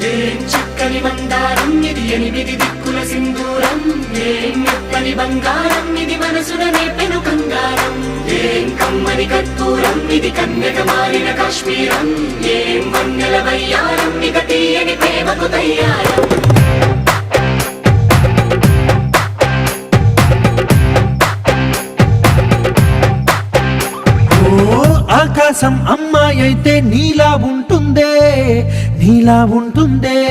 ఏం చక్కని మందారం ఇది ఎనిమిది దిక్కుల సింధూరం ఏం మెత్తని బంగారం ఇది మనసున నేపెను కంగారం ఏం కమ్మని కర్పూరం ఇది కన్యక మారిన కాశ్మీరం ఏం వన్నెల వయ్యారం ఇక తీయని ప్రేమకు తయ్యారం ఆకాశం అమ్మాయి అయితే నీలా ఉంటుందే నీలా ఉంటుందే